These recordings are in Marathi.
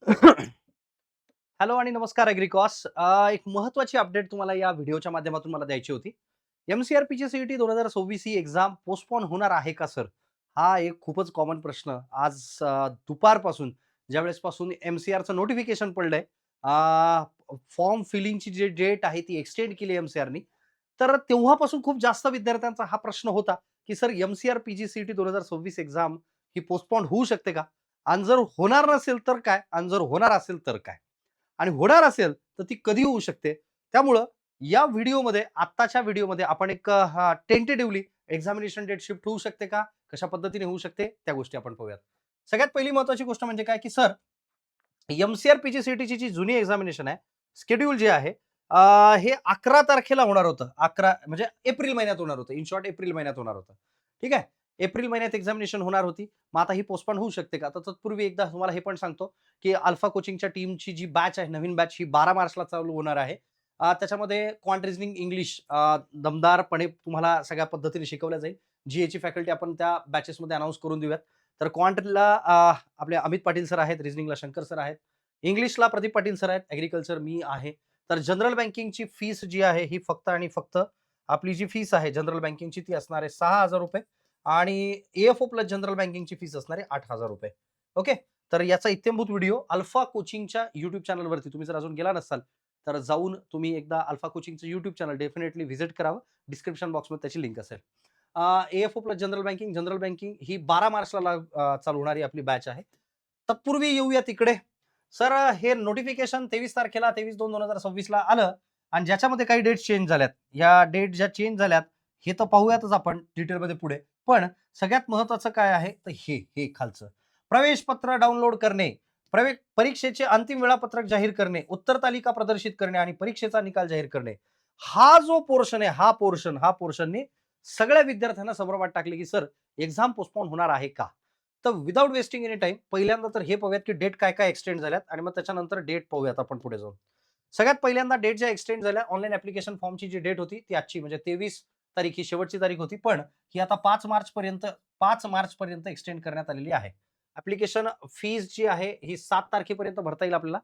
हॅलो आणि नमस्कार ॲग्रीकॉस. एक महत्त्वाची अपडेट तुम्हाला या व्हिडिओच्या माध्यमातून मला द्यायची होती. एम-सी-आर-पीची सी-ई-टी 2026 ही एक्झाम पोस्टपोन होणार आहे का सर? हा एक खूपच कॉमन प्रश्न आज दुपारपासून ज्यावेळेसपासून एम-सी-आरचं नोटिफिकेशन पडलंय, फॉर्म फिलिंगची जी डेट आहे ती एक्सटेंड केली एम-सी-आरनी. तर तेव्हापासून खूप जास्त विद्यार्थ्यांचा हा प्रश्न होता, की सर एम-सी-आर पी-जी-सी-ई-टी 2026 एक्झाम ही पोस्टपोन होऊ शकते का? आणि जर होणार नसेल तर काय? आणि जर होणार असेल तर काय? आणि होणार असेल तर ती कधी होऊ शकते? त्यामुळं या व्हिडिओमध्ये आत्ताच्या व्हिडिओमध्ये आपण एक टेंटेटिव्हली एक्झामिनेशन डेट शिफ्ट होऊ शकते का? कशा पद्धतीने होऊ शकते? त्या गोष्टी आपण पाहूयात. सगळ्यात पहिली महत्त्वाची गोष्ट म्हणजे काय, की सर एम-सी-आर पी-जी-सी-ई-टीची जी जुनी एक्झामिनेशन आहे, शेड्यूल जे आहे, हे 11 तारखेला होणार होतं. 11 म्हणजे एप्रिल महिन्यात होणार होतं. इन शॉर्ट एप्रिल महिन्यात होणार होतं. ठीक आहे. एप्रिल महिन्यात एक्झामिनेशन होणार होती. मग आता ही पोस्टपोन होऊ शकते का? तर तत्पूर्वी एकदा तुम्हाला हे पण सांगतो, की अल्फा कोचिंगच्या टीमची जी बॅच आहे, नवीन बॅच ही 12 मार्चला चालू होणार आहे. त्याच्यामध्ये क्वांट रिझनिंग इंग्लिश दमदारपणे तुम्हाला सगळ्या पद्धतीने शिकवल्या जाईल. जी-एची फॅकल्टी आपण त्या बॅचेसमध्ये अनाउन्स करून देऊयात. तर क्वांटला आपले अमित पाटील सर आहेत, रिझनिंगला शंकर सर आहेत, इंग्लिशला प्रदीप पाटील सर आहेत, ॲग्रीकल्चर मी आहे. तर जनरल बँकिंगची फीस जी आहे ही फक्त आणि फक्त आपली जी फीस आहे जनरल बँकिंगची ती असणार आहे ₹6,000 आणि ए-एफ-ओ प्लस जनरल बँकिंगची फीस असणार आहे ₹8,000. ओके. तर याचा इत्थंभूत व्हिडिओ अल्फा कोचिंगच्या YouTube चॅनलवरती तुम्ही जर अजून गेला नसाल, तर जाऊन तुम्ही एकदा अल्फा कोचिंगचं YouTube चॅनल डेफिनेटली व्हिजिट करावं. डिस्क्रिप्शन बॉक्समध्ये त्याची लिंक असेल. ए-एफ-ओ प्लस जनरल बँकिंग ही 12 मार्चला चालू होणारी आपली बॅच आहे. तत्पूर्वी येऊया तिकडे. सर हे नोटिफिकेशन 23 तारखेला 23/2/2026 ला आलं आणि ज्याच्यामध्ये काही डेट्स चेंज झाल्यात. या डेट ज्या चेंज झाल्यात, हे तर पाहूयातच आपण डिटेलमध्ये पुढे. पण सगळ्यात महत्त्वाचं काय आहे, तर हे खालचं. प्रवेश पत्र डाउनलोड करणे, परीक्षेचे अंतिम वेळापत्रक जाहीर करणे, उत्तर तालिका प्रदर्शित करणे आणि परीक्षेचा निकाल जाहीर करणे. हा जो पोर्शन आहे, हा पोर्शननी सगळ्या विद्यार्थ्यांना संभ्रमात टाकले, की सर एक्झाम पोस्टपोन होणार आहे का? तर विथआऊट वेस्टिंग एनी टाईम पहिल्यांदा तर हे पाहूयात, की डेट काय-काय एक्सटेंड झाल्यात आणि मग त्याच्यानंतर डेट पाहूयात आपण पुढे जाऊन. सगळ्यात पहिल्यांदा डेट ज्या एक्सटेंड झाल्या ऑनलाईन ॲप्लिकेशन फॉर्मची जी डेट होती ती आजची म्हणजे 23 तारीख ही शेवटची तारीख होती. पण ही आता 5 मार्चपर्यंत एक्सटेंड करण्यात आलेली आहे. ॲप्लिकेशन फीज जी आहे ही 7 तारखेपर्यंत भरता येईल आपल्याला.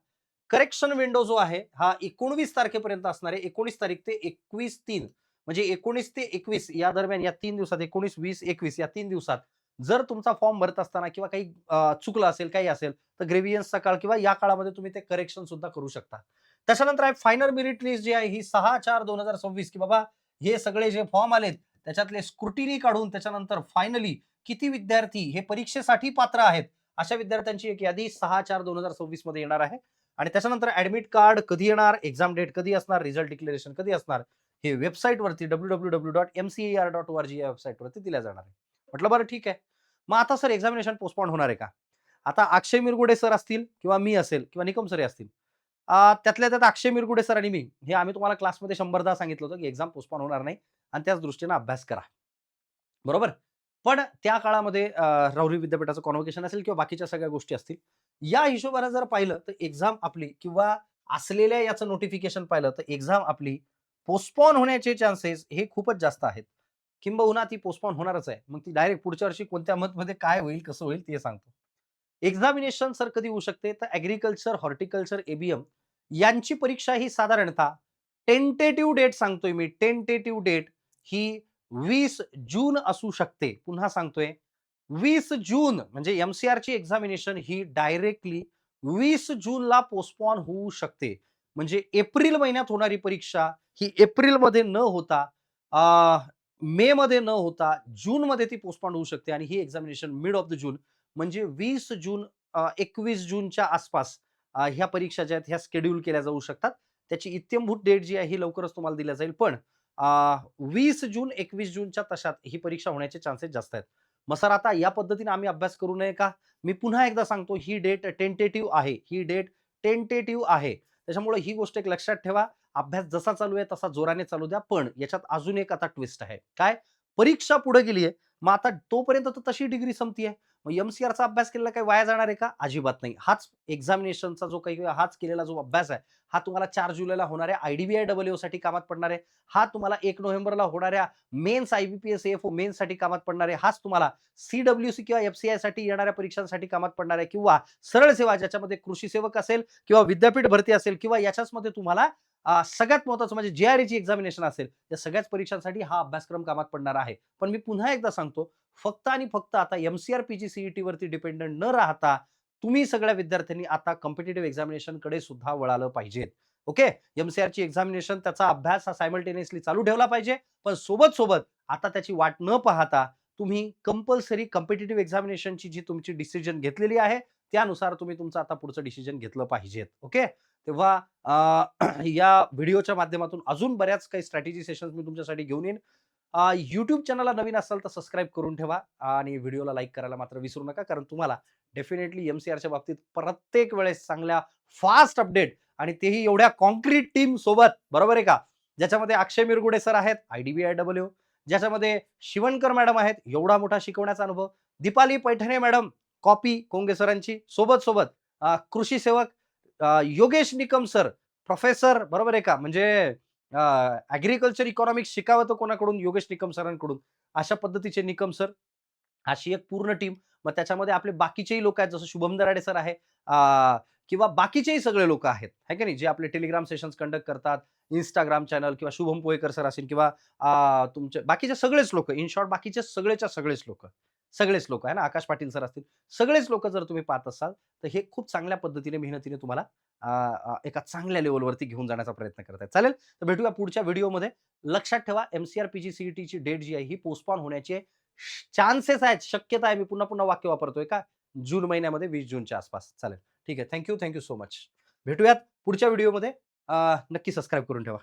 करेक्शन विंडो जो आहे हा 19 तारखेपर्यंत असणार आहे. 19 तारीख ते 21/3 म्हणजे 19 ते 21 या दरम्यान या 3 दिवसात 19, 20, 21 या 3 दिवसात जर तुमचा फॉर्म भरत असताना किंवा काही चुकलं असेल, काही असेल, तर ग्रेव्हियन्सचा काळ किंवा या काळामध्ये तुम्ही ते करेक्शन सुद्धा करू शकता. त्याच्यानंतर आहे फायनल मेरिट लिस्ट जी आहे ही 6/4/2026 की बाबा हे सगळे जे फॉर्म आलेत त्याच्यातले स्क्रुटिनी काढून त्याच्यानंतर फायनली किती विद्यार्थी हे परीक्षेसाठी पात्र आहेत, अशा विद्यार्थ्यांची एक यादी 6/4/2026 मध्ये येणार आहे. आणि त्याच्यानंतर ॲडमिट कार्ड कधी येणार, एक्झाम डेट कधी असणार, रिझल्ट डिक्लेरेशन कधी असणार, हे वेबसाईटवरती www.mcer.org या वेबसाईटवरती दिल्या जाणार आहे. म्हटलं बरं ठीक आहे. मग आता सर एक्झामिनेशन पोस्टपोन होणार आहे का? आता अक्षय मिरगुडे सर असतील किंवा मी असेल किंवा निकम सर असतील. त्यातल्या त्यात अक्षय मिरगुडे सर आणि मी हे आम्ही तुम्हाला क्लासमध्ये 100दा सांगितलं होतं, की एक्झाम पोस्टपोन होणार नाही आणि त्याच दृष्टीने अभ्यास करा. बरोबर? पण त्या काळामध्ये राहुरी विद्यापीठाचं कॉन्व्होकेशन असेल किंवा बाकीच्या सगळ्या गोष्टी असतील. या हिशोबाने जर पाहिलं तर एक्झाम आपली किंवा असलेल्या याचं नोटिफिकेशन पाहिलं तर एक्झाम आपली पोस्टपोन होण्याचे चान्सेस हे खूपच जास्त आहेत. किंबहुना ती पोस्टपोन होणारच आहे. मग ती डायरेक्ट पुढच्या वर्षी कोणत्या मंथमध्ये काय होईल, कसं होईल ते सांगतो. एक्झामिनेशन सर कधी होऊ शकते? तर ॲग्रीकल्चर, हॉर्टिकल्चर, ए यांची परीक्षा ही साधारणतः टेंटेटिव्ह डेट सांगतोय मी, टेंटेटिव्ह डेट ही 20 जून असू शकते. पुन्हा सांगतोय 20 जून म्हणजे एम-सी-आरची एक्झामिनेशन ही डायरेक्टली 20 जूनला पोस्टपोन होऊ शकते. म्हणजे एप्रिल महिन्यात होणारी परीक्षा ही एप्रिलमध्ये न होता मेमध्ये न होता जूनमध्ये ती पोस्टपोन होऊ शकते आणि ही examination mid of the June म्हणजे 20 जून 21 जूनच्या आसपास ह्या परीक्षा ज्या आहेत ह्या शेड्यूल केल्या जाऊ शकतात. त्याची इत्यंभूत डेट जी आहे ही लवकरच तुम्हाला दिल्या जाईल. पण 20 जून, 21 जूनच्या तशात ही परीक्षा होण्याचे चान्सेस जास्त आहेत. मग सर आता या पद्धतीने आम्ही अभ्यास करू नये का? मी पुन्हा एकदा सांगतो ही डेट टेंटेटिव्ह आहे. ही डेट टेंटेटिव्ह आहे. त्याच्यामुळे ही गोष्ट एक लक्षात ठेवा. अभ्यास जसा चालू आहे तसा जोराने चालू द्या. पण याच्यात अजून एक आता ट्विस्ट आहे. काय? परीक्षा पुढे गेली मग आता तोपर्यंत तर तशी डिग्री संपतीये. मग एम-सी-आरचा अभ्यास केलेला काही वाया जाणार आहे का? अजिबात नाही. हाच एक्झामिनेशनचा जो काही हाच केलेला जो अभ्यास आहे, हा तुम्हाला 4 जुलैला होणाऱ्या IDBI-EEOसाठी कामात पडणार आहे. हा तुम्हाला 1 नोव्हेंबरला होणाऱ्या मेन्स IBPS AFO मेन्ससाठी कामात पडणार आहे. हाच तुम्हाला CWC किंवा FCIसाठी येणाऱ्या परीक्षांसाठी कामात पडणार आहे किंवा सरळ सेवा ज्याच्यामध्ये कृषी सेवक असेल किंवा विद्यापीठ भरती असेल किंवा याच्याचमध्ये तुम्हाला सगळ्यात महत्त्वाचं म्हणजे जे-आर-ईची एक्झामिनेशन असेल, या सगळ्याच परीक्षांसाठी हा अभ्यासक्रम कामात पडणार आहे. पण मी पुन्हा एकदा सांगतो, फक्त आणि फक्त आता एम-सी-आर, पी-जी-सी-ई-टी वरती डिपेंडंट न राहता तुम्ही सगळ्या विद्यार्थ्यांनी आता कॉम्पिटिटिव्ह एक्झामिनेशनकडे सुद्धा वळालं पाहिजे. ओके. एम-सी-आरची एक्झामिनेशन त्याचा अभ्यास हा सायमल्टेनियसली चालू ठेवला पाहिजे. पण सोबत-सोबत आता त्याची वाट न पाहता तुम्ही कंपल्सरी कॉम्पिटिटिव्ह एक्झामिनेशनची जी तुमची डिसिजन घेतलेली आहे, त्यानुसार तुम्ही तुमचं आता पुढचं डिसिजन घेतलं पाहिजे. ओके. तेव्हा या व्हिडिओच्या माध्यमातून अजून बऱ्याच काही स्ट्रॅटेजी सेशन्स मी तुमच्यासाठी घेऊन येईन. YouTube चॅनलला नवीन असाल तर सबस्क्राईब करून ठेवा आणि व्हिडिओला लाईक करायला मात्र विसरू नका. कारण तुम्हाला डेफिनेटली एम-सी-आरच्या बाबतीत प्रत्येक वेळेस चांगल्या फास्ट अपडेट आणि तेही एवढ्या कॉन्क्रीट टीम सोबत, बरोबर आहे का? ज्याच्यामध्ये अक्षय मिरगुडे सर आहेत, IDBI-IEO, ज्याच्यामध्ये शिवणकर मॅडम आहेत, एवढा मोठा शिकवण्याचा अनुभव, दीपाली पैठणे मॅडम, कॉपी कोंगे सरांची, सोबत-सोबत कृषी सेवक योगेश निकम सर, प्रोफेसर, बरोबर आहे का? म्हणजे ॲग्रीकल्चर इकॉनॉमिक्स शिकावं तर कोणाकडून? योगेश निकम सरांकडून. अशा पद्धतीचे निकम सर, अशी एक पूर्ण टीम. मग त्याच्यामध्ये आपले बाकीचेही लोक आहेत, जसं शुभम दराडे सर आहे किंवा बाकीचेही सगळे लोक आहेत, है की नाही? जे आपले टेलिग्राम सेशन्स कंडक्ट करतात, Instagram चॅनल किंवा शुभम पोहेकर सर असतील किंवा तुमचे बाकीचे सगळेच लोक, इन शॉर्ट बाकीचे सगळेच्या सगळेच लोक आहे ना, आकाश पाटील सर असतील. सगळेच लोक जर तुम्ही पाहत असाल, तर हे खूप चांगल्या पद्धतीने, मेहनतीने तुम्हाला अ, एका चांगल्या लेव्हलवरती घेऊन जाण्याचा प्रयत्न करत आहेत. चालेल? तर भेटूया पुढच्या व्हिडिओमध्ये. लक्षात ठेवा एम-सी-आर, पी-जी-सी-ई-टीची डेट जी आहे ही पोस्टपोन होण्याचे चान्सेस आहेत, शक्यता आहे. मी पुन्हा-पुन्हा वाक्य वापरतोय का? जून महिन्यामध्ये 20 जूनच्या आसपास. चालेल. ठीक आहे. Thank you so much. भेटूयात पुढच्या व्हिडिओमध्ये. नक्की सबस्क्राईब करून ठेवा.